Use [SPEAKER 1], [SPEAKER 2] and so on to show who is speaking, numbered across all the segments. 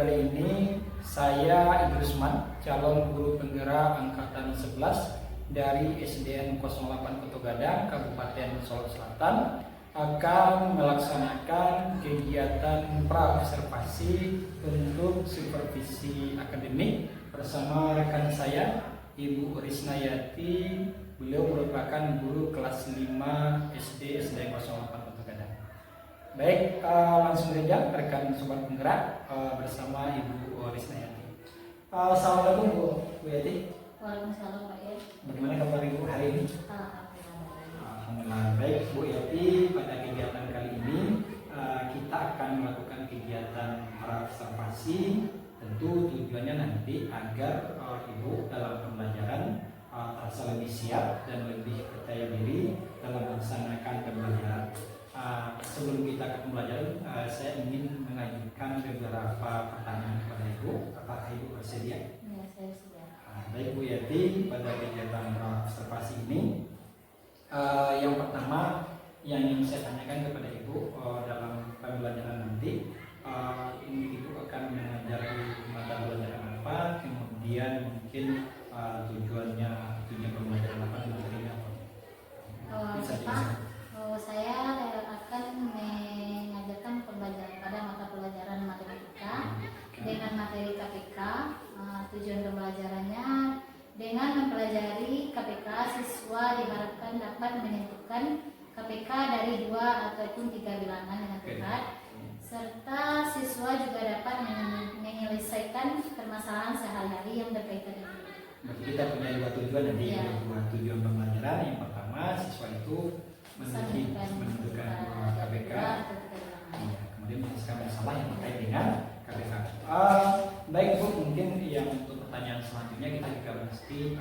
[SPEAKER 1] kali ini saya Idrusman, calon guru penggerak angkatan 11 dari SDN 08 Kota Gadang, Kabupaten Solo Selatan, akan melaksanakan kegiatan pra-observasi untuk supervisi akademik bersama rekan saya, Ibu Risnayati. Beliau merupakan guru kelas 5 SD SDN 08 Kota Gadang. Baik, langsung saja rekan sobat penggerak bersama Ibu Risnayati. Assalamualaikum Bu Yati.
[SPEAKER 2] Waalaikumsalam Pak Ya.
[SPEAKER 1] Bagaimana kabar Ibu hari ini? Alhamdulillah baik Bu Yati. Pada kegiatan kali ini kita akan melakukan kegiatan observasi. Tentu tujuannya nanti agar Ibu dalam pembelajaran terasa lebih siap dan lebih percaya diri dalam melaksanakan pembelajaran. Sebelum kita ke pembelajaran, saya ingin mengajukan beberapa pertanyaan kepada Ibu. Apakah Ibu bersedia?
[SPEAKER 2] Ya, saya sudah.
[SPEAKER 1] Baik Bu Yati, pada kegiatan observasi ini, yang pertama yang ingin saya tanyakan kepada Ibu dalam pembelajaran nanti, ini Ibu akan mengajari mata pelajaran apa, kemudian mungkin tujuan pembelajaran apa, materinya apa?
[SPEAKER 2] Saya akan mengajarkan pembelajaran pada mata pelajaran matematika dengan materi KPK. Tujuan pembelajarannya dengan mempelajari KPK, siswa diharapkan dapat menentukan KPK dari 2 ataupun 3 bilangan dengan tepat, serta siswa juga dapat menyelesaikan permasalahan sehari-hari yang berkaitan dengan itu.
[SPEAKER 1] Berarti kita punya 2 tujuan nanti, ya. 2 tujuan pembelajaran. Yang pertama, siswa itu menentukan KPK, kemudian menyelesaikan masalah yang terkait dengan KPK. Baik Bu, mungkin yang untuk pertanyaan selanjutnya kita juga mesti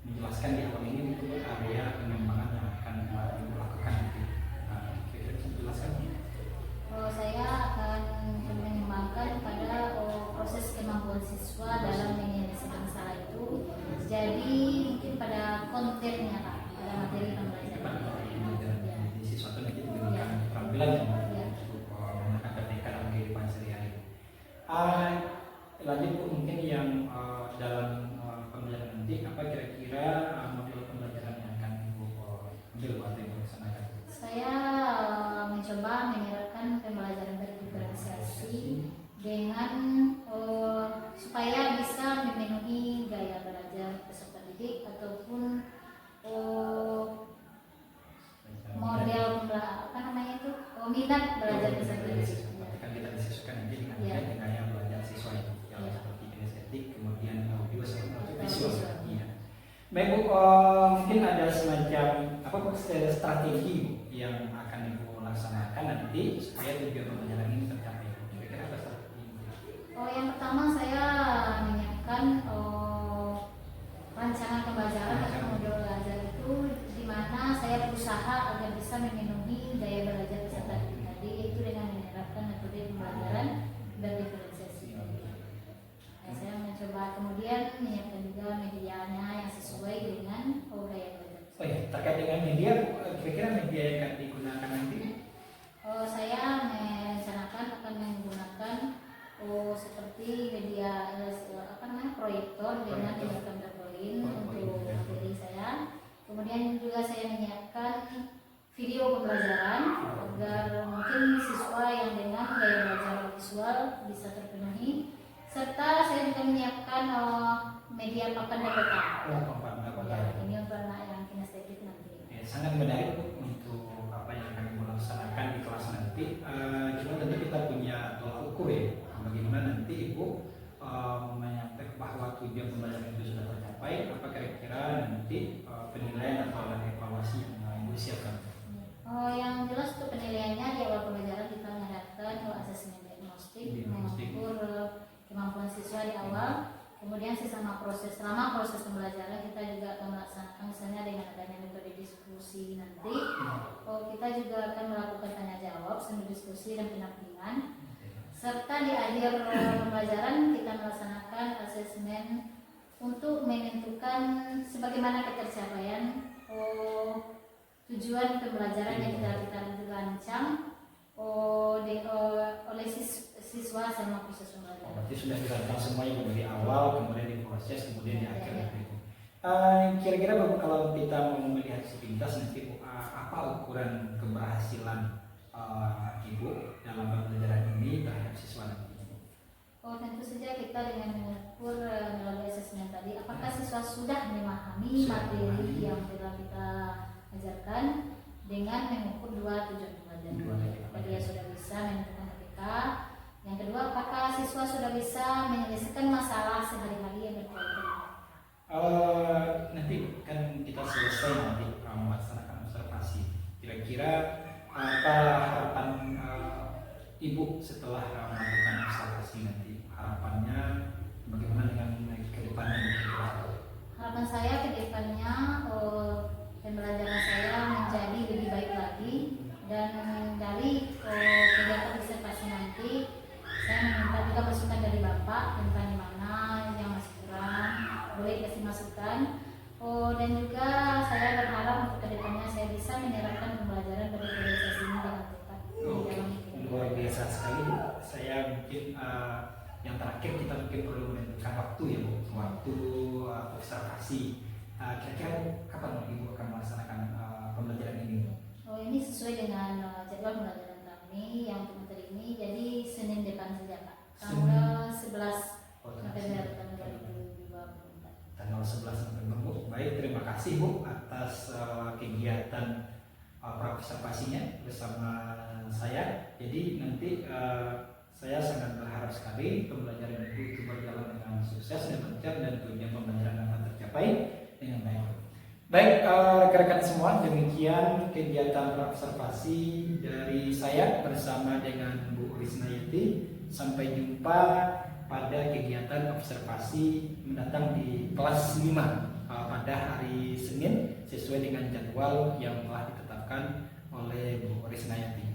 [SPEAKER 1] menjelaskan di awal ini untuk area pengembangan yang akan Ibu lakukan. Kira-kira bisa dijelaskan?
[SPEAKER 2] Saya akan mengembangkan pada proses kemampuan siswa dalam menyelesaikan masalah itu. Jadi mungkin pada kontennya Pak, pada materi pembelajaran.
[SPEAKER 1] Jadi siswa itu nanti diberikan keterampilan yang menggunakan KPK dalam kehidupan sehari-hari. Lanjut Bu, mungkin yang dalam pembelajaran nanti apa kira-kira model pembelajaran yang akan Ibu ambil atau Ibu laksanakan?
[SPEAKER 2] Saya mencoba menerapkan pembelajaran berdiferensiasi dengan supaya bisa memenuhi gaya belajar peserta didik ataupun model minat belajar peserta didik.
[SPEAKER 1] Kan kita disesuaikan nanti dengan gaya belajar siswa itu, seperti kinestetik, kemudian audio visual. Iya. Baik Bu, mungkin ada semacam strategi yang akan Ibu laksanakan nanti supaya tujuan pembelajaran ini tercapai. Kira-kira apa strategi?
[SPEAKER 2] Yang pertama saya menyiapkan rancangan pembelajaran atau modul belajar itu, di mana saya berusaha agar bisa memenuhi gaya belajar peserta didik tadi, yaitu dengan menerapkan metode pembelajaran berdiferensiasi. Saya mencoba kemudian menyiapkan juga medianya yang sesuai dengan gaya belajar.
[SPEAKER 1] Oh ya, terkait dengan media, kira-kira media yang akan digunakan nanti?
[SPEAKER 2] Saya merencanakan akan menggunakan seperti media proyektor dengan gambar poin untuk materi saya. Kemudian juga saya menyiapkan video pembelajaran agar mungkin siswa yang dengan gaya belajar visual bisa terpenuhi, serta saya juga menyiapkan media papan DPK. Ini untuk anak yang kinestetik nanti.
[SPEAKER 1] Sangat menarik untuk apa yang akan Ibu laksanakan di kelas nanti. Cuma tentu kita punya tolak ukur ya, bagaimana nanti Ibu menyampaikan bahwa tujuan pembelajaran itu sudah tercapai. Apa kira-kira nanti penilaian atau evaluasi yang Ibu siapkan?
[SPEAKER 2] Yang jelas untuk penilaiannya di awal pembelajaran kita mengadakan asesmen diagnostik, mengukur kemampuan siswa di awal. Kemudian selama proses pembelajaran kita juga akan melaksanakan, misalnya dengan adanya metode diskusi nanti, kita juga akan melakukan tanya jawab sambil diskusi dan pendampingan. Serta di akhir pembelajaran kita melaksanakan asesmen untuk menentukan sebagaimana ketercapaian tujuan pembelajaran yang kita rancang oleh siswa selama proses pembelajaran.
[SPEAKER 1] Berarti sudah dirancang semua Ibu dari awal, kemudian diproses, kemudian di akhir. Kira-kira Bu, kalau kita mau melihat sepintas nanti Bu, apa ukuran keberhasilan Ibu dalam pembelajaran ini terhadap siswa nanti?
[SPEAKER 2] Oh, tentu saja kita dengan mengukur melalui asesmen tadi, apakah siswa sudah memahami materi yang telah kita ajarkan, dengan mengukur dua tujuan pembelajaran. Apakah dia sudah bisa menentukan ketika. Yang kedua, apakah siswa sudah bisa menyelesaikan masalah sehari-hari yang berkaitan.
[SPEAKER 1] Nanti kan kita selesai nanti melaksanakan observasi. Kira-kira apa harapan Ibu setelah melakukan observasi nanti? Harapannya bagaimana dengan ke depannya?
[SPEAKER 2] Harapan saya ke depannya pembelajaran saya menjadi lebih baik lagi, dan dari kegiatan observasi nanti saya meminta juga masukan dari Bapak tentang mana yang masih kurang, boleh kasih masukan. Dan juga saya berharap untuk kedepannya saya bisa menerapkan pembelajaran berorganisasi ini dengan tepat.
[SPEAKER 1] Luar biasa sekali Bu. Saya mungkin yang terakhir kita mungkin perlu menentukan waktu ya Bu, waktu observasi. Kira-kira kapan Ibu akan melaksanakan pembelajaran ini?
[SPEAKER 2] Ini sesuai dengan jadwal pembelajaran kami yang untuk materi ini, jadi Senin depan saja Pak, tanggal 11 November tahun 2024.
[SPEAKER 1] Tanggal 11 November Bu. Baik, terima kasih Bu atas kegiatan observasinya bersama saya. Jadi nanti saya sangat berharap sekali pembelajaran itu berjalan dengan sukses dan lancar, dan tujuan pembelajaran akan tercapai dengan baik. Baik, rekan-rekan semua, demikian kegiatan observasi dari saya bersama dengan Bu Risnayati. Sampai jumpa pada kegiatan observasi mendatang di kelas 5 pada hari Senin sesuai dengan jadwal yang telah ditetapkan oleh Bu Risnayati.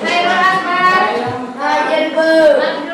[SPEAKER 3] Khairul Akbar, Hajar Bu.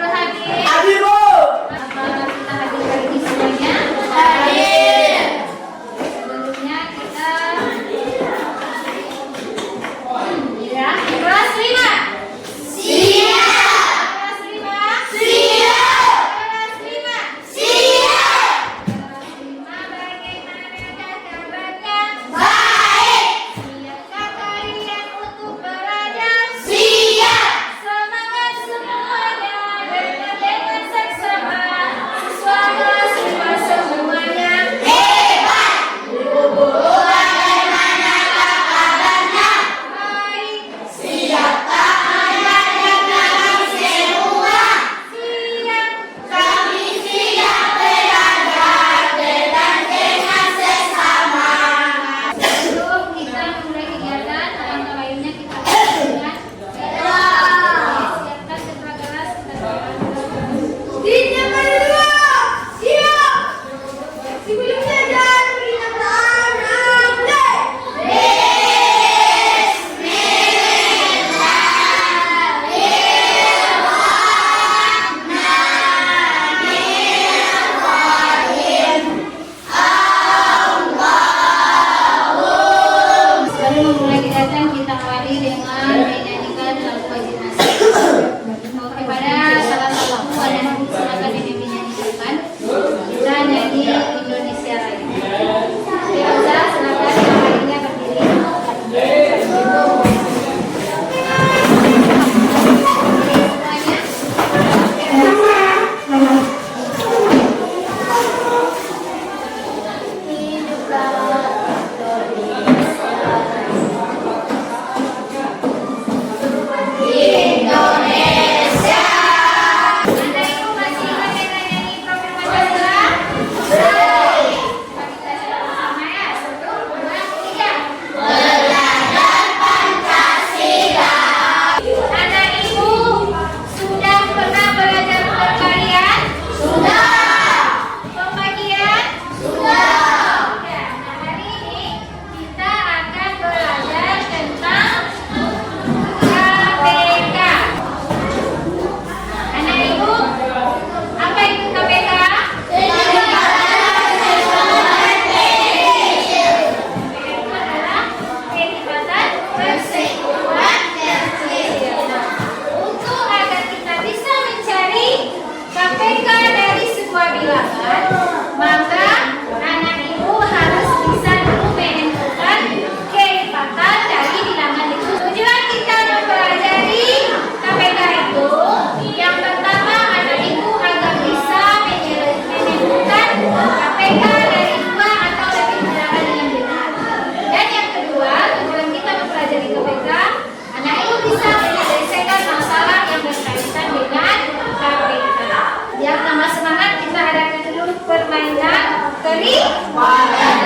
[SPEAKER 3] mainan keriwanan.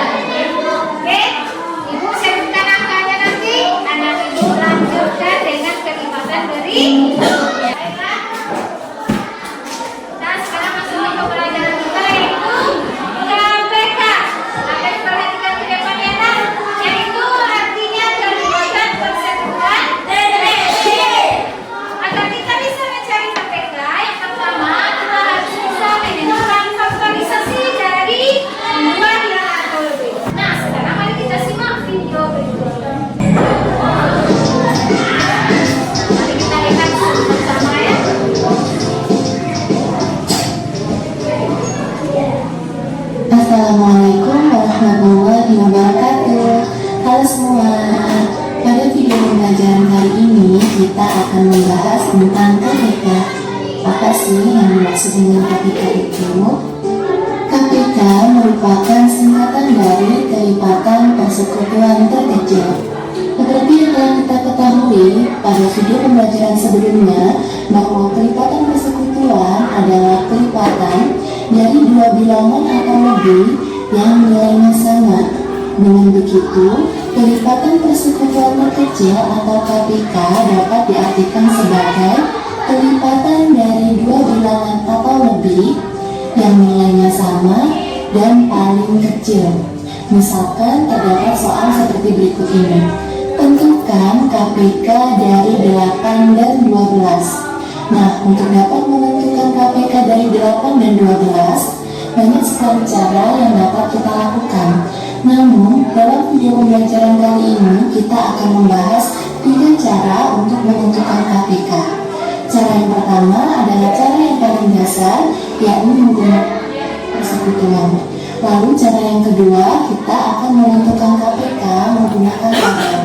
[SPEAKER 3] Oke, Ibu sebutkan angkanya nanti. Anak Ibu lanjutkan dengan kelipatan dari. Baiklah. Nah, sekarang masuk ke pelajaran kita yaitu KPK. Apa yang perhatikan di depan ya, Nak? Yaitu artinya kelipatan persekutuan DPD. Agar kita bisa mencari KPK, yang pertama kita harus bisa menentukan faktorisasi dari dua bilangan atau lebih. Nah, sekarang mari kita simak video berikut. Mari kita lihat bersama ya.
[SPEAKER 4] Assalamualaikum warahmatullahi wabarakatuh. Halo semua. Pada video pembelajaran kali ini kita akan membahas tentang KPK. Apa sih yang dimaksud dengan KPK itu? KPK merupakan singkatan dari kelipatan persekutuan terkecil. Seperti yang telah kita ketahui pada video pembelajaran sebelumnya, bahwa kelipatan persekutuan adalah kelipatan dari dua bilangan atau lebih yang nilainya sama. Dengan begitu, kelipatan persekutuan terkecil atau KPK dapat diartikan sebagai kelipatan dari dua bilangan atau lebih yang nilainya sama dan paling kecil. Misalkan terdapat soal seperti berikut ini. Tentukan KPK dari 8 dan 12. Nah, untuk dapat menentukan KPK dari 8 dan 12, banyak sekali cara yang dapat kita lakukan. Namun, dalam video pembelajaran kali ini, kita akan membahas 3 cara untuk menentukan KPK. Cara yang pertama adalah cara yang paling dasar, yakni menggunakan persekutuan. Lalu cara yang kedua, kita akan menentukan KPK menggunakan tabel.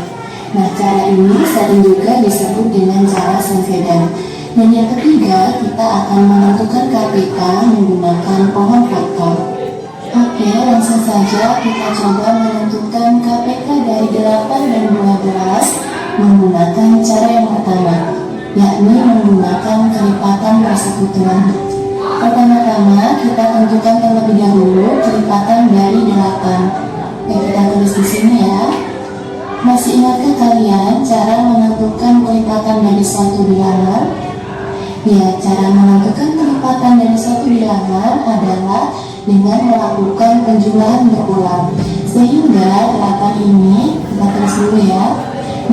[SPEAKER 4] Nah, cara ini sering juga disebut dengan cara Sengkeda. Dan yang ketiga, kita akan menentukan KPK menggunakan pohon faktor. Oke, langsung saja kita coba menentukan KPK dari 8 dan 12 menggunakan cara yang pertama, yakni menggunakan kelipatan persekutuan. Pertama-tama kita tentukan terlebih dahulu kelipatan dari 8. Oke, kita tulis di sini ya. Masih ingatkah kalian cara menentukan kelipatan dari suatu bilangan? Ya, cara menentukan kelipatan dari suatu bilangan adalah dengan melakukan penjumlahan berulang. Sehingga 8 ini, kita tulis dulu ya.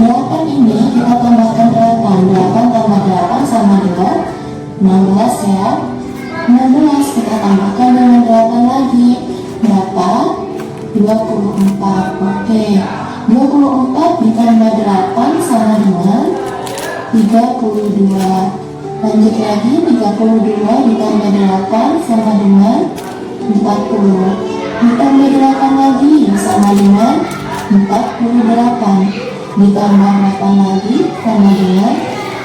[SPEAKER 4] 8 ini kita tambahkan 8. 8 tambah 8 sama dengan 16 ya. 16 kita tambahkan dengan 8 lagi. Berapa? 24. Oke. 24 ditambah 8 sama dengan 32. Lanjut lagi, 32 ditambah 8 sama dengan 40. Ditambah 8 lagi sama dengan 48. Ditambah 8 lagi sama dengan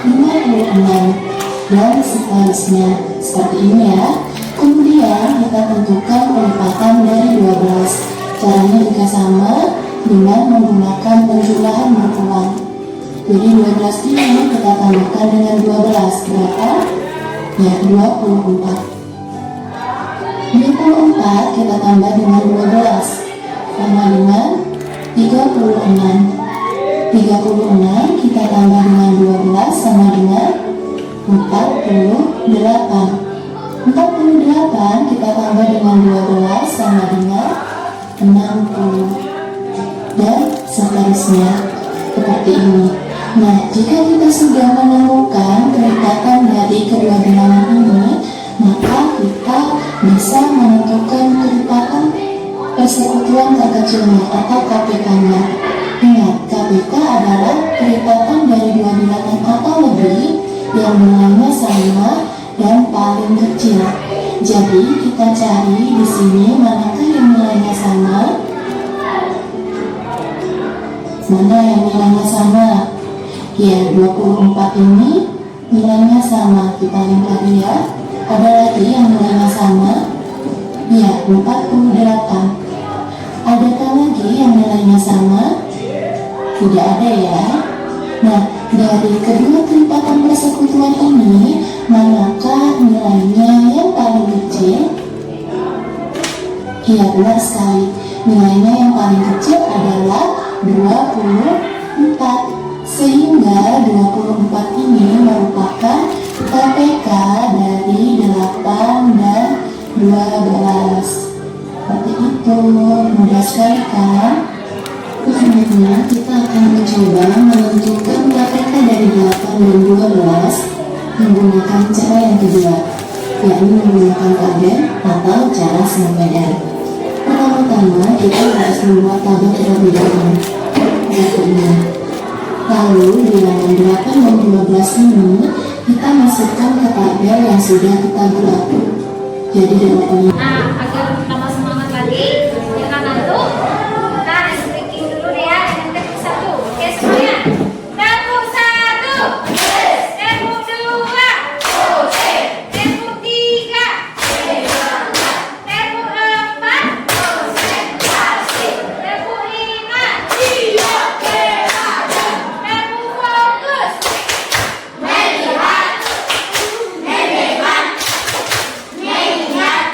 [SPEAKER 4] 56. Dan seterusnya. Seperti ini ya. Kemudian kita tentukan kelipatan dari 12. Caranya juga sama, dengan menggunakan penjumlahan berulang. Jadi 12 ini kita tambahkan dengan 12. Berapa? Ya, 24. 24 kita tambah dengan 12 sama dengan 36. 36 kita tambah dengan 12 sama dengan 48. 48 kita tambah dengan 12 sama dengan 60. Dan seterusnya seperti ini. Nah, jika kita sudah menemukan kelipatan dari kedua bilangan ini, maka kita bisa menentukan kelipatan persekutuan terkecilnya atau KPK-nya. Ingat, KPK adalah kelipatan dari dua bilangan atau lebih yang nilainya sama dan paling kecil. Jadi kita cari di sini manakah yang nilainya sama. Mana yang nilainya sama? Ya, 24 ini nilainya sama. Kita lihat lagi ya. Ada lagi yang nilainya sama? Ya, 48. Adakah lagi yang nilainya sama? Tidak ada ya. Nah, dari kedua kelipatan persekutuan ini, manakah nilainya yang paling kecil? Iya, benar sekali. Nilainya yang paling kecil adalah 24. Sehingga 24 ini merupakan KPK dari 8 dan 12. Seperti itu, mudah sekali kan? Selanjutnya kita akan mencoba menentukan KPK dari 8 dan 12 menggunakan cara yang kedua, yakni menggunakan tabel atau cara sempedal. Pertama-tama kita harus membuat tabel terlebih dahulu. Berikutnya, lalu di halaman 8 dan 12 ini kita masukkan ke tabel yang sudah kita buat. Jadi jawabannya.
[SPEAKER 3] Nah, agar tambah semangat lagi, kita bantu. Kita speaking dulu deh ya, dengan tepuk 1. Oke semuanya. Tepuk 1. Tepuk 2. Tepuk 3. Tepuk 4. Tepuk 5. Tepuk fokus. Melihat. Mendengar. Mengingat.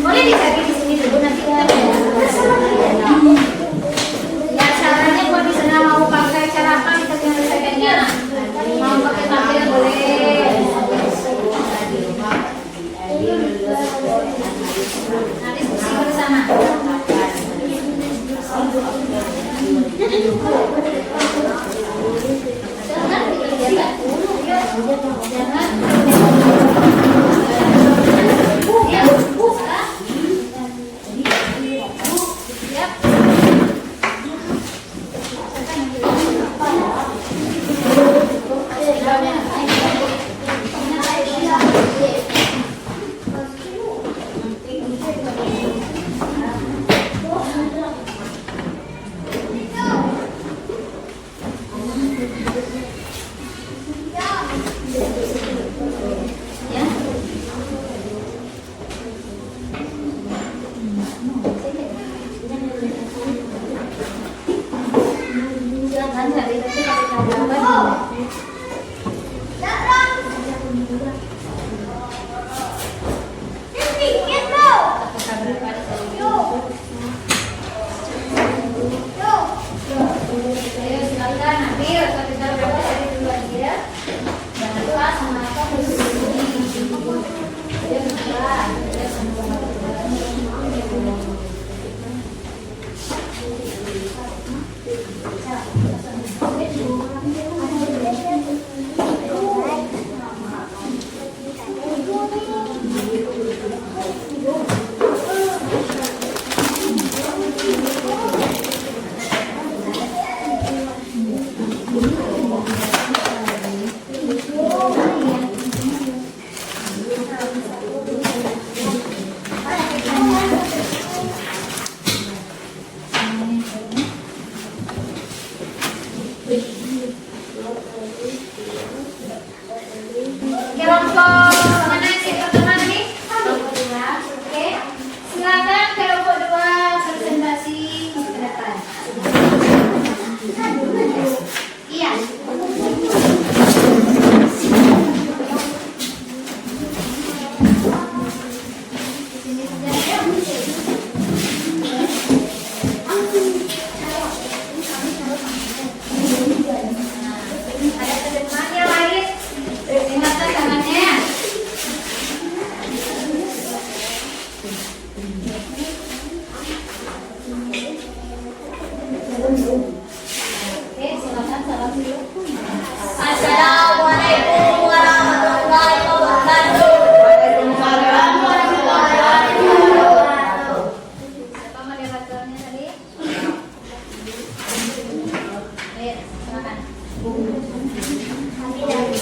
[SPEAKER 3] Boleh dicari di sini dulu nanti kita ya caranya kalau misalnya mau pakai cara apa kita menyelesaikannya. Mau pakai tabel boleh. Nanti diskusi bersama. Jangan dikerjakan. Jangan. Kelompok mana yang pertama nih? Kelompok 2. Oke. Silakan kelompok 2 presentasi ke depan. Iya. Ada teman yang lain? Ingatkan tangannya. Oke, silakan salam dulu.
[SPEAKER 5] Assalamualaikum warahmatullahi wabarakatuh. Waalaikumsalam warahmatullahi wabarakatuh.
[SPEAKER 3] Siapa moderatornya tadi? Ayo, silakan.
[SPEAKER 5] Kami dari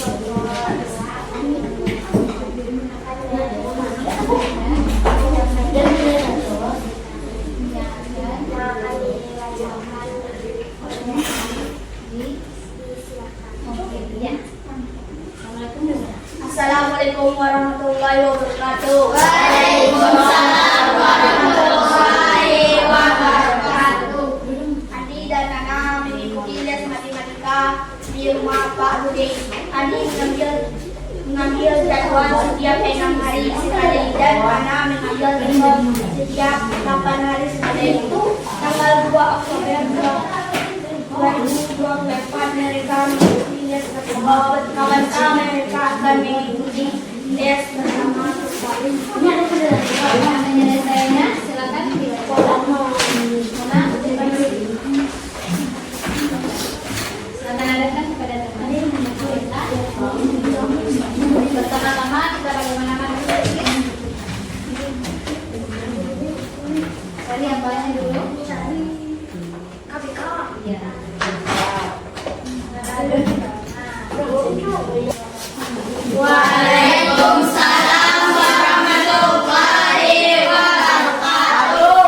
[SPEAKER 5] Assalamualaikum warahmatullahi wabarakatuh.
[SPEAKER 3] Waalaikumsalam warahmatullahi wabarakatuh.
[SPEAKER 5] Adi dan Nana mengikuti les matematika di rumah Pak Budi. Adi mengambil jadwal setiap 6 hari sekali dan Nana mengambil jadwal setiap 8 hari sekali. Tanggal 2 Oktober 2024 mereka mengikuti les matematika. Kawan-kawan mereka akan mengikuti les bersama sekali.
[SPEAKER 3] Ini ada penyelesaiannya, silakan silakan adakan kepada teman. Pertama-tama kita bagaimana menulis? Tadi apanya dulu?
[SPEAKER 5] KBK.
[SPEAKER 3] Iya.
[SPEAKER 5] Waalaikumsalam warahmatullahi wabarakatuh.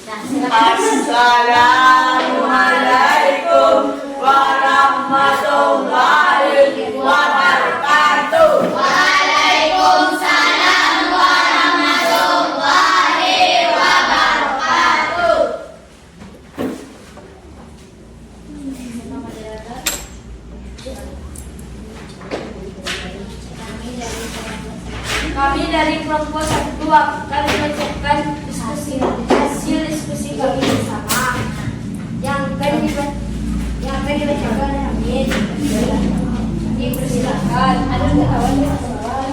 [SPEAKER 3] Nah, silakan.
[SPEAKER 5] Assalamualaikum warahmatullahi warahmatullahi wabarakatuh. Waalaikumsalam warahmatullahi wabarakatuh. Kami dari kelompok 1 akan mengucapkan hasil diskusi kami bersama yang akan dibacakan Amin. Dipersilakan. Ada kawan yang soal.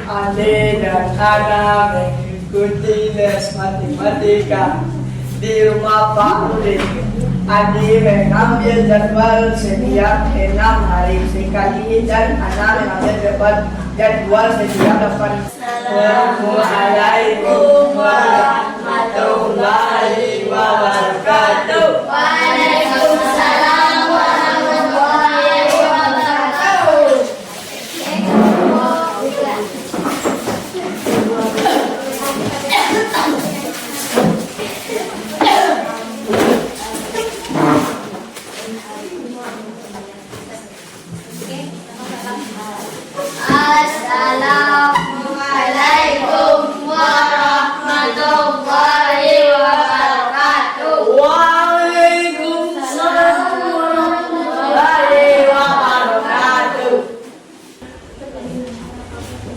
[SPEAKER 6] Adik dan anak mengikuti les matematika di rumah Pak Udin. Adi mengambil jadwal setiap 6 hari sekali dan anak mengambil jadwal setiap 8. Assalamualaikum warahmatullahi wabarakatuh.
[SPEAKER 5] Waalaikumsalam warahmatullahi wabarakatuh. Assalamualaikum warahmatullahi wabarakatuh.
[SPEAKER 6] Waalaikumsalam warahmatullahi wabarakatuh.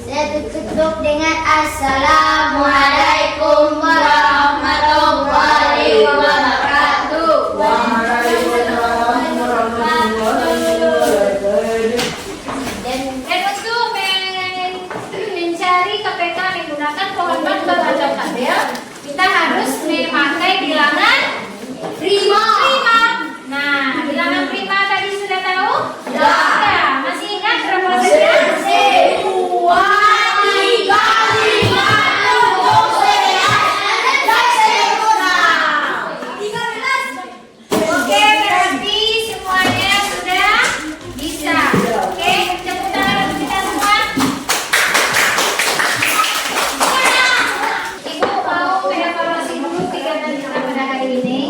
[SPEAKER 5] Saya tutup dengan Assalamualaikum warahmatullahi wabarakatuh.
[SPEAKER 3] Dan untuk mencari KPK menggunakan format membaca tabel, kita harus memakai bilangan prima. Nah, bilangan prima tadi sudah tahu? Sudah. Masih ingat berapa saja?
[SPEAKER 5] 2, 3, 5, 6, 7, 8, 9, 10.
[SPEAKER 3] Oke, berarti semuanya sudah bisa. Oke, tepuk tangan untuk kita semua. Ibu mau mengevaluasi dulu kegiatan kita pada hari ini.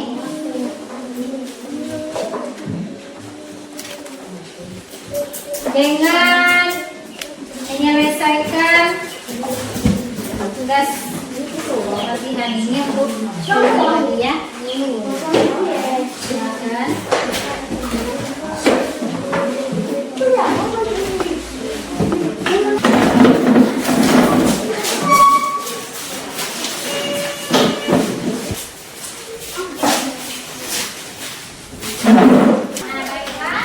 [SPEAKER 3] Dengan menyelesaikan tugas pagi hari ini untuk lagi ya. Silakan. Nah, baiklah.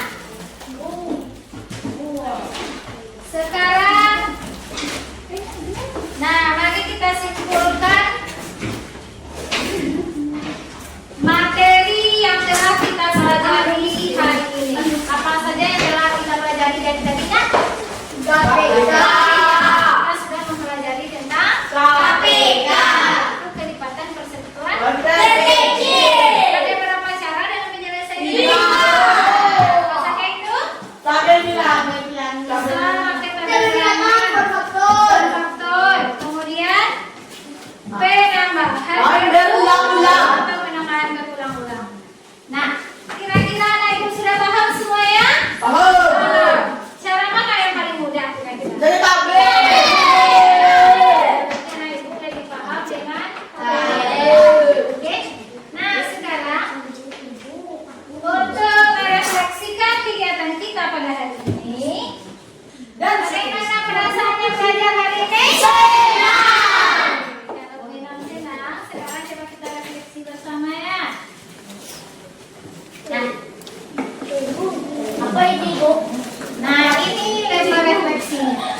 [SPEAKER 3] Sekarang, nah mari kita simpulkan materi yang telah kita pelajari hari ini. Apa saja yang telah kita pelajari dari tadinya?
[SPEAKER 5] KPK.
[SPEAKER 3] Kita sudah mempelajari tentang
[SPEAKER 5] KPK.
[SPEAKER 3] Itu kelipatan persekutuan
[SPEAKER 5] Terkecil.
[SPEAKER 3] Ada berapa cara dalam menyelesaikan?
[SPEAKER 5] 5.
[SPEAKER 3] Apakah itu?
[SPEAKER 6] Pakai bilang.
[SPEAKER 3] Bisa pakai tabel
[SPEAKER 5] Faktor.
[SPEAKER 3] faktor. Kemudian penambahan
[SPEAKER 6] Berulang-ulang.
[SPEAKER 3] atau penambahan berulang-ulang. Nah, kira-kira anak ibu sudah paham semuanya?
[SPEAKER 6] Paham.
[SPEAKER 3] Cara mana yang paling mudah kira-kira?
[SPEAKER 6] Dari tabel.
[SPEAKER 3] Anak ibu lebih paham dengan
[SPEAKER 5] Tabel.
[SPEAKER 3] Oke. Nah, sekarang untuk merefleksikan kegiatan kita pada hari ini. Dan bagaimana perasaannya belajar hari ini? Senang. Kalau senang, sekarang coba kita refleksi bersama ya. Nah,
[SPEAKER 5] Apa itu, Ibu?
[SPEAKER 3] nah ini level refleksinya.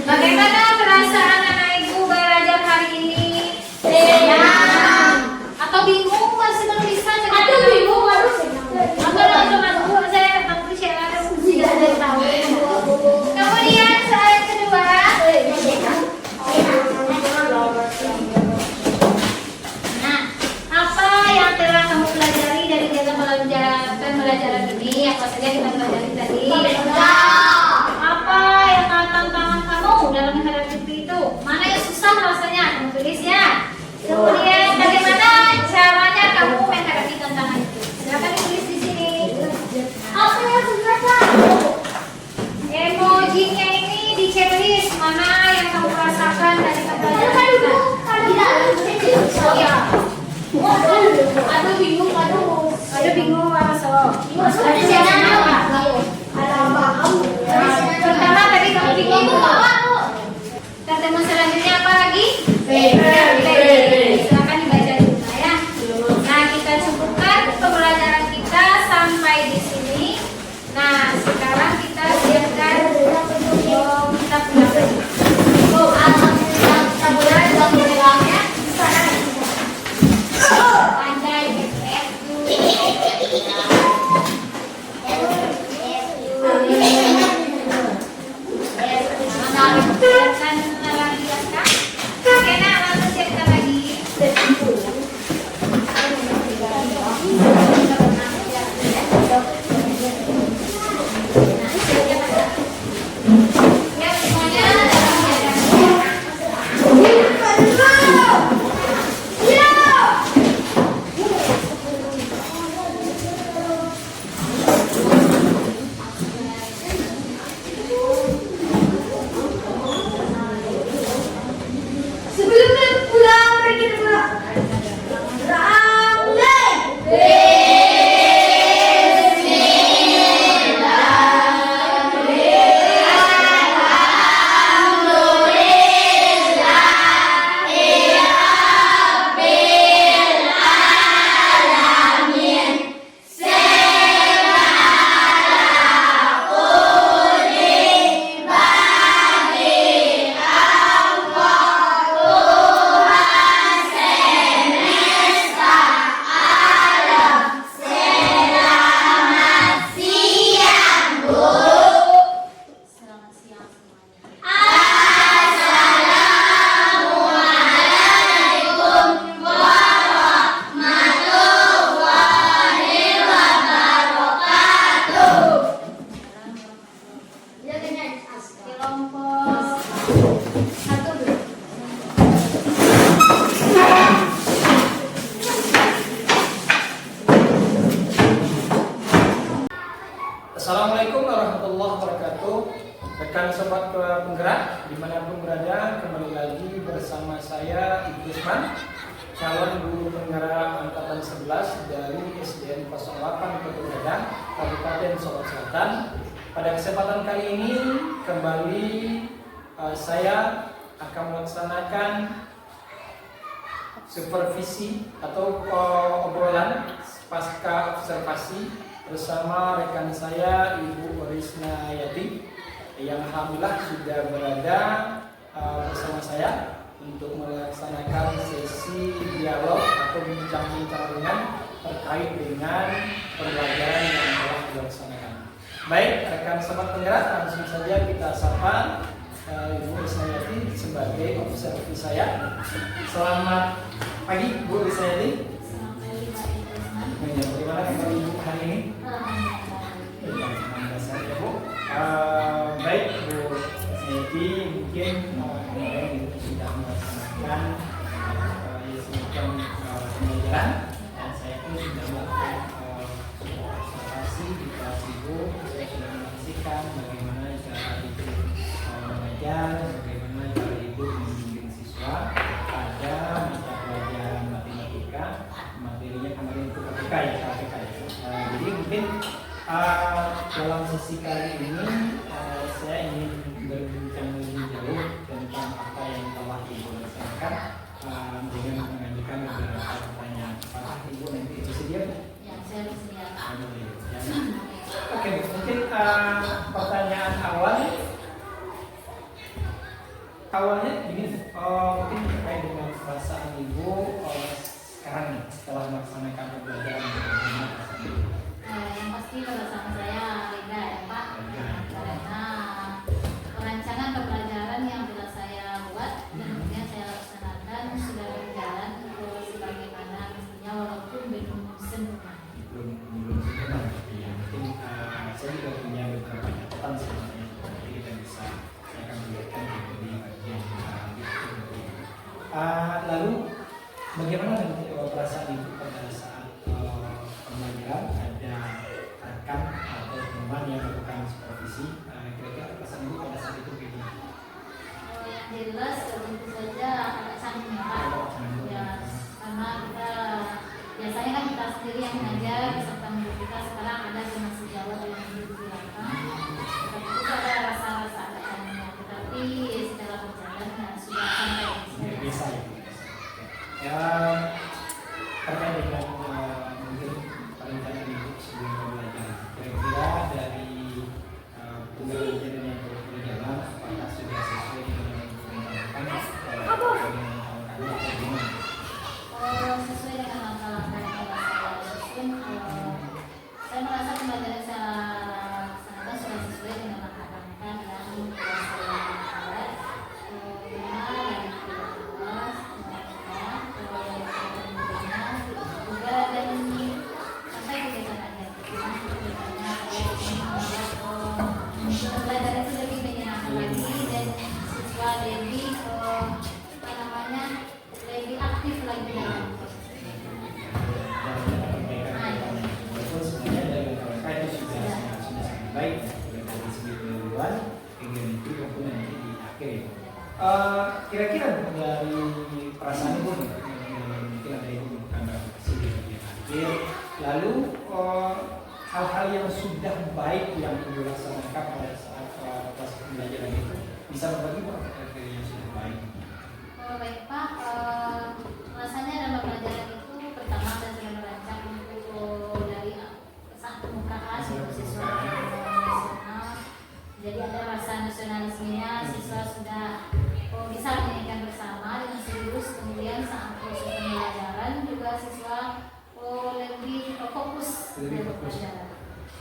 [SPEAKER 3] Bagaimana perasaan anak ibu belajar hari ini? Senang. Atau bingung masih belum bisa?
[SPEAKER 5] Aduh, bingung, harus senang.
[SPEAKER 3] Saya sudah tahu. Kemudian slide kedua. Nah, apa yang telah kamu pelajari dari pembelajaran ini? Apa saja kita pelajari tadi? Apa yang tantangan kamu dalam menghadapi itu? Mana yang susah rasanya? Kamu tulis ya. Kemudian bagaimana caranya
[SPEAKER 5] Aduh bingung, aduh bingung masuk.
[SPEAKER 3] Pertama tadi kamu bingung apa? Ketemu selanjutnya apa lagi?
[SPEAKER 6] P.
[SPEAKER 3] Silakan dibaca dulu ya. Nah, kita cukupkan pembelajaran kita sampai di sini. Nah, sekarang kita siapkan kita pulang.
[SPEAKER 2] Kita mulai dengan pulangnya.
[SPEAKER 3] Pandai siapkan lagi ya kak. Oke, nah langsung siapkan lagi. Ya semuanya.
[SPEAKER 5] Sebelum pulang, pergi pulang.
[SPEAKER 2] Selamat siang semuanya. Kelompok satu dulu.
[SPEAKER 1] Assalamualaikum warahmatullahi wabarakatuh. Rekan sobat penggerak dimanapun berada, kembali lagi bersama saya Ibu Usman, calon guru penggerak angkatan 11 dari SDN 08 Kota Gadang, Kabupaten Solo Selatan. Pada kesempatan kali ini kembali saya akan melaksanakan supervisi atau obrolan pasca observasi bersama rekan saya Ibu Risna Yati yang alhamdulillah sudah berada bersama saya untuk melaksanakan sesi dialog atau bincang-bincang ringan terkait dengan pembelajaran yang telah dilaksanakan. Baik, rekan sobat penggerak, langsung saja kita sapa Ibu Risna Yati sebagai observasi saya. Selamat pagi Bu Risna Yati. Bagaimana kembali Ibu hari ini? Baik Bu Yati, mungkin kemarin Ibu sudah melaksanakan semacam pembelajaran dan saya pun sudah melakukan observasi di kelas Ibu. Saya sudah menyaksikan bagaimana cara Ibu mengajar, bagaimana cara Ibu membimbing siswa pada mata pelajaran matematika. Materinya kemarin itu KPK ya. Jadi mungkin dalam sesi kali ini saya ingin berbincang lebih jauh tentang apa yang telah Ibu laksanakan dengan mengajukan beberapa pertanyaan. Apakah Ibu nanti bersedia?
[SPEAKER 2] Ya, saya bersedia.
[SPEAKER 1] Oke, mungkin pertanyaan awalnya ini mungkin terkait dengan perasaan Ibu sekarang nih setelah melaksanakan pembelajaran bagaimana?
[SPEAKER 2] Yang pasti perasaan saya lega ya Pak, karena perancangan pembelajaran yang telah saya buat dan kemudian saya laksanakan sudah berjalan sebagaimana mestinya walaupun belum sempurna.
[SPEAKER 1] Belum sempurna, ya. Mungkin saya juga punya beberapa catatan sebenarnya. Jadi kita bisa saya akan lihatkan di bagian lalu bagaimana nanti perasaan Ibu pada saat pembelajaran ada rekan atau teman yang melakukan supervisi, kira-kira perasaan Ibu pada saat itu bagaimana?
[SPEAKER 2] Yang jelas tentu saja agak canggung ya Pak, ya, karena kita biasa sendiri yang mengajar beserta guru kita sekarang ada di masih Jawa dalam hidup di belakang. Tetapi itu ada rasa-rasa adanya, tetapi secara berjalan sudah sampai
[SPEAKER 1] Bisa ya. Terkait dengan mungkin perencanaan ibu sebelum pembelajaran, kira-kira dari pembelajaran yang berjalan apakah sudah sesuai dengan yang dilakukan
[SPEAKER 2] sesuai dengan langkah-langkah yang telah saya susun. Saya merasa pembelajaran saya laksanakan sudah sesuai dengan langkah-langkah yang telah saya buat. Pembelajaran itu lebih menyenangkan lagi dan siswa lebih lebih aktif lagi dalam
[SPEAKER 1] walaupun sebenarnya dari mereka itu sudah sangat baik dari segi keilmuan hingga itu maupun nanti di akhir. Kira-kira dari perasaan ibu mungkin ada ibu menanggapi di bagian akhir, lalu hal-hal yang sudah baik yang ibu laksanakan pada saat proses pembelajaran itu bisa berbagi Pak kira-kira yang sudah baik.
[SPEAKER 2] Baik Pak, rasanya dalam pembelajaran itu pertama saya sudah merancang untuk dari saat pembukaan siswa nasional. Jadi ada rasa nasionalismenya, siswa sudah bisa menyanyikan bersama dengan serius. Kemudian saat proses pembelajaran juga siswa lebih fokus dalam pembelajaran.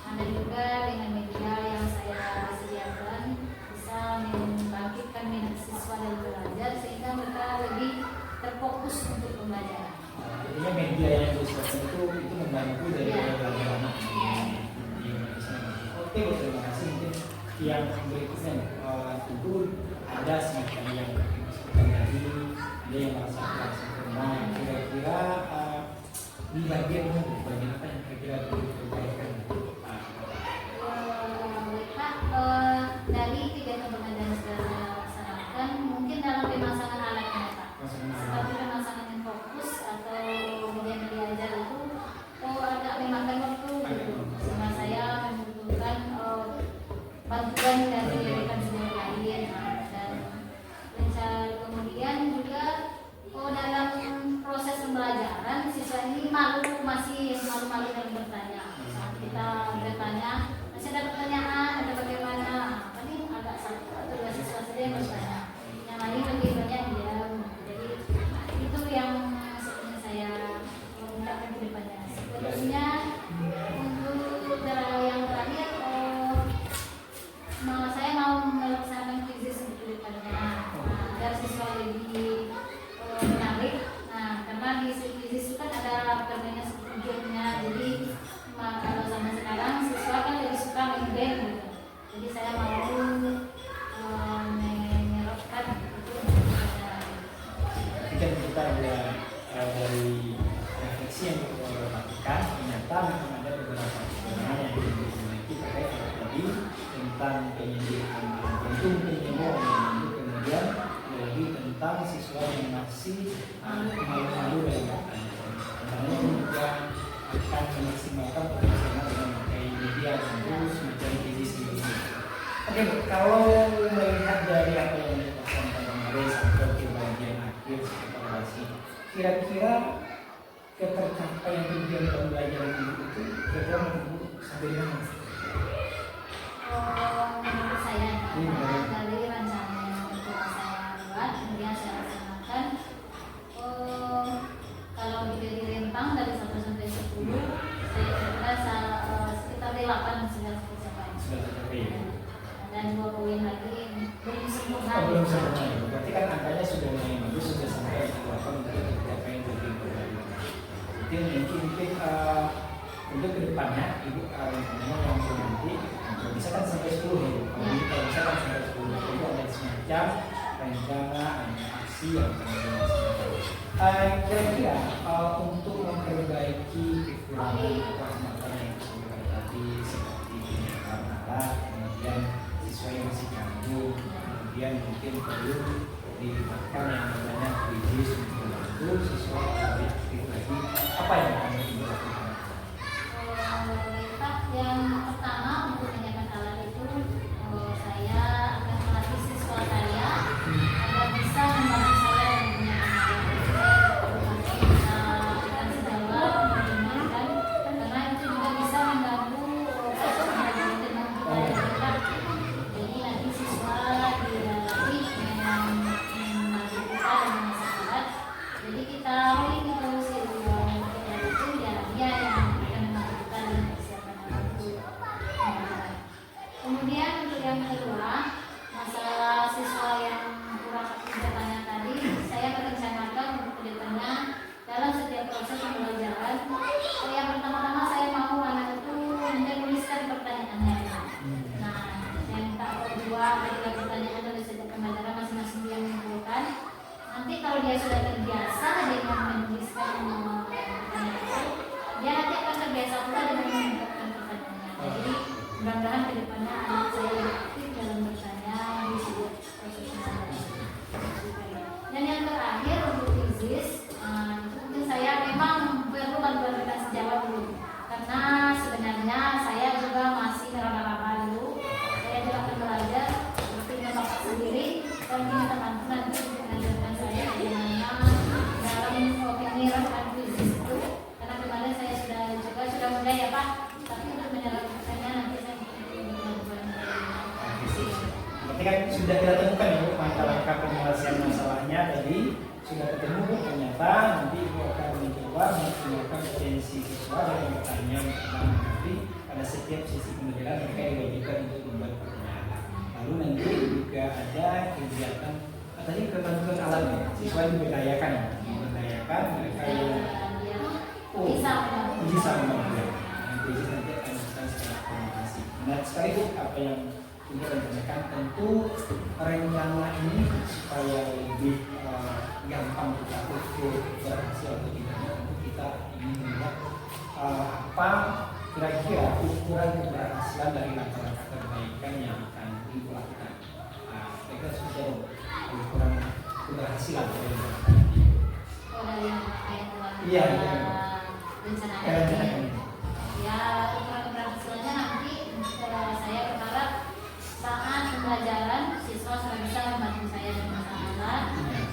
[SPEAKER 2] Ada juga dengan media yang saya sediakan bisa membangkitkan minat siswa dalam belajar sehingga mereka lebih terfokus untuk pembelajaran.
[SPEAKER 1] Artinya media yang disiapkan itu membantu dari pembelajaran. Oke, terima kasih. Mungkin yang berikutnya tentu ada semacam yang disebutkan tadi, ada yang merasa kurang. Kira-kira di bagian apa yang kira-kira diperbaikkan?
[SPEAKER 2] Dari kegiatan pengajaran yang sudah saya laksanakan, mungkin dalam pemasangan alatnya Pak, seperti pemasangan yang fokus atau kemudian diajar itu agak memakan waktu gitu. Sama saya membutuhkan bantuan dari rekan-rekan lain dan kemudian juga dalam proses pembelajaran siswa ini masih malu-malu dalam bertanya. Saat kita bertanya masih ada pertanyaan, ada bagaimana, ini agak satu atau dua siswa saja yang bertanya, yang lain lebih banyak diam. Jadi itu yang sebenarnya saya minta ke depannya. Sebenarnya untuk yang terakhir, saya mau melaksanakan kuisis untuk depannya agar siswa lebih menarik. Nah, karena di kuisis itu kan ada permainan sebelumnya, jadi kalau zaman sekarang siswa kan lebih suka main game gitu. Jadi saya mau menyerapkan itu
[SPEAKER 1] Jika kita ada dari refleksi yang kita lakukan, ternyata memang ada beberapa pertanyaan yang dimiliki terkait dengan tadi tentang penyediaan tentu kemudian lagi tentang siswa yang masih malu-malu dalam bertanya. Karena juga akan memaksimalkan potensinya dengan memakai media tentu semacam krisis ini. Oke, kalau melihat dari apa yang dilakukan kemarin sampai ke bagian akhir evaluasi, kira-kira ketercapaian tujuan pembelajaran itu kira-kira menurut sampai di mana?
[SPEAKER 2] menurut saya dari rencana yang telah saya buat kemudian saya laksanakan. Kalau diberi rentang dari 1 sampai 10, saya kira sekitar 8 sudah tercapai. Dan 2 poin lagi belum sempurna.
[SPEAKER 1] Belum sempurna. Berarti kan angkanya sudah mulai bagus, sudah sampai 8 untuk tercapai tujuan pembelajaran. Mungkin untuk kedepannya ibu rencananya yang nanti bisa kan sampai 10 ya. Kalau bisa kan sampai 10. Jadi ada semacam rencana, ada aksi yang akan dilaksanakan. Kira-kira untuk memperbaiki kekurangan yang disebutkan tadi seperti alat, kemudian siswa yang masih ganggu, kemudian mungkin perlu dilibatkan yang namanya krisis untuk membantu siswa lebih aktif lagi. Apa yang akan dilakukan?
[SPEAKER 2] nilai ya Pak, tapi untuk menyelesaikannya nanti saya
[SPEAKER 1] Berarti kan sudah kita temukan ya Bu, langkah-langkah penyelesaian masalahnya tadi sudah ketemu Bu. Ternyata nanti Ibu akan mencoba menggunakan potensi siswa dan bertanya nanti pada setiap sesi pembelajaran mereka diwajibkan untuk membuat pertanyaan. Lalu nanti juga ada kegiatan tadi ketentuan alatnya, siswa diberdayakan mereka yang bisa membangun. Nanti akan kita secara komunikasi. Menarik sekali Bu apa yang kita rencanakan. Tentu rencana ini supaya lebih gampang kita ukur berhasil atau tidaknya, tentu kita ingin melihat apa kira-kira ukuran keberhasilan dari langkah-langkah perbaikan yang akan dilakukan. Mereka sudah ukuran keberhasilan dari iya,
[SPEAKER 2] rencananya. Ya, ukuran keberhasilannya nanti saya berharap saat pembelajaran siswa sudah bisa membantu saya dengan masalah.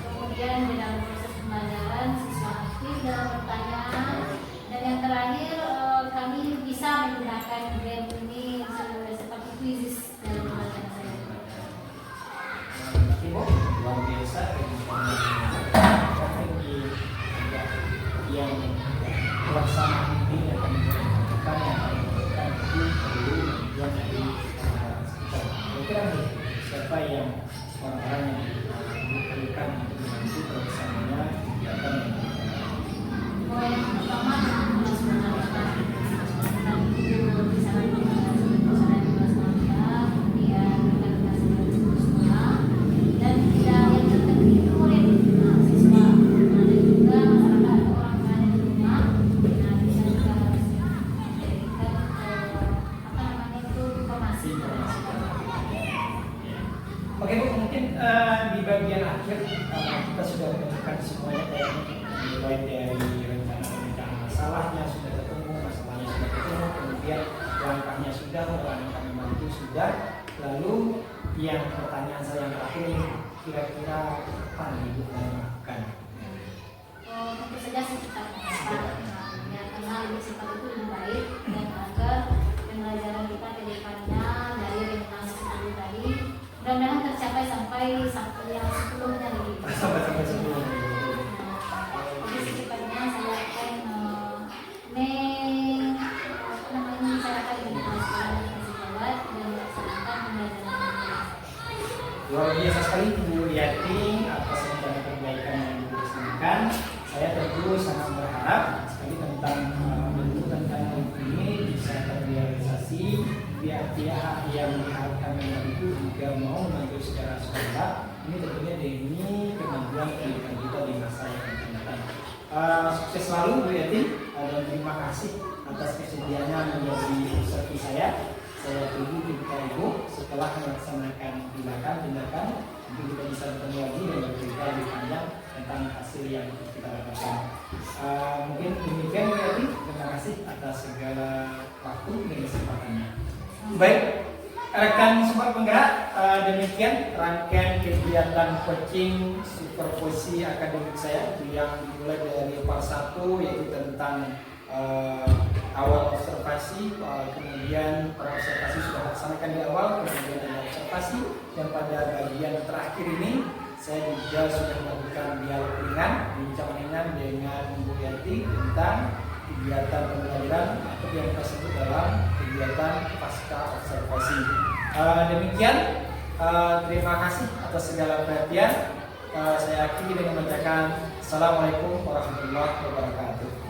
[SPEAKER 2] Kemudian di dalam proses pembelajaran siswa aktif dalam bertanya. Dan yang terakhir kami bisa menggunakan game ini seperti quizzes dalam pembelajaran saya.
[SPEAKER 1] Luar biasa yang pelaksanaan ini akan dilakukan yang akan dilakukan itu perlu tujuan dari sekitar. Kira-kira siapa yang orang-orang yang diperlukan untuk membantu pelaksanaannya kegiatan yang
[SPEAKER 2] Yang pertama
[SPEAKER 1] Oke Bu, mungkin di bagian akhir kita sudah menentukan semuanya mulai dari rencana masalahnya sudah ketemu, masalahnya sudah ketemu, kemudian langkahnya sudah, langkah membantu sudah, lalu yang pertanyaan saya yang terakhir ini kira-kira apa yang Ibu mau lakukan?
[SPEAKER 2] tentu saja sekitar ya, karena lebih cepat itu lebih baik dan agar pembelajaran kita ke depannya dari rencana sebelum tadi mudah-mudahan tercapai sampai yang sebelumnya lagi.
[SPEAKER 1] Sampai sebelum.
[SPEAKER 2] Jadi secepatnya saya akan saya akan menjelaskan dan melaksanakan pembelajaran.
[SPEAKER 1] Luar biasa sekali Bu Yati atas rencana perbaikan yang dilaksanakan. Saya tentu sangat berharap sekali tentang tentang ini bisa terrealisasi. Pihak-pihak yang diharapkan itu juga mau membantu secara sukarela. Ini tentunya demi kemajuan pendidikan kita di masa yang akan datang. Sukses selalu Bu Yati dan terima kasih atas kesediaannya menjadi peserta saya. Saya tunggu kita Ibu setelah melaksanakan tindakan nanti kita bisa bertemu lagi dan bercerita lebih panjang tentang hasil yang kita dapatkan. Mungkin demikian Bu Yati. Terima kasih atas segala waktu dan kesempatannya. Baik, rekan Sobat Penggerak, demikian rangkaian kegiatan coaching supervisi akademik saya yang dimulai dari part 1 yaitu tentang awal observasi, kemudian observasi sudah dilaksanakan di awal, kemudian ada observasi, dan pada bagian terakhir ini saya juga sudah melakukan dialog ringan, bincang ringan dengan Bu Yanti tentang kegiatan pembelajaran atau yang tersebut dalam kegiatan pasca observasi. Demikian, terima kasih atas segala perhatian. Saya akhiri dengan membacakan Assalamualaikum warahmatullahi wabarakatuh.